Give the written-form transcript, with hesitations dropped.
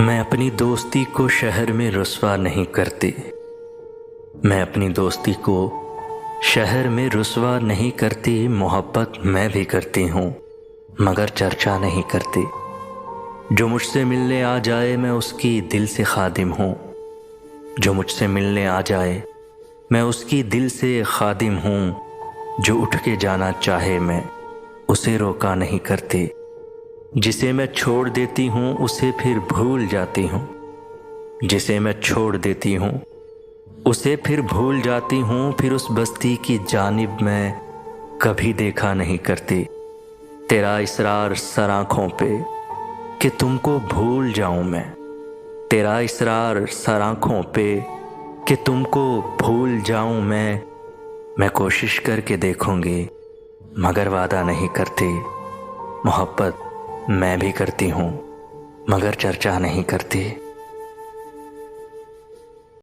मैं अपनी दोस्ती को शहर में रुस्वा नहीं करती। मैं अपनी दोस्ती को शहर में रुस्वा नहीं करती। मोहब्बत मैं भी करती हूँ मगर चर्चा नहीं करती। जो मुझसे मिलने आ जाए मैं उसकी दिल से खादिम हूँ। जो मुझसे मिलने आ जाए मैं उसकी दिल से खादिम हूँ। जो उठ के जाना चाहे मैं उसे रोका नहीं करती। जिसे मैं छोड़ देती हूँ उसे फिर भूल जाती हूँ। जिसे मैं छोड़ देती हूँ उसे फिर भूल जाती हूँ। फिर उस बस्ती की जानिब मैं कभी देखा नहीं करती। तेरा इसरार सर आँखों पे कि तुमको भूल जाऊँ मैं। तेरा इसरार सर आँखों पे कि तुमको भूल जाऊँ मैं कोशिश करके देखूँगी मगर वादा नहीं करती। मोहब्बत मैं भी करती हूँ मगर चर्चा नहीं करती।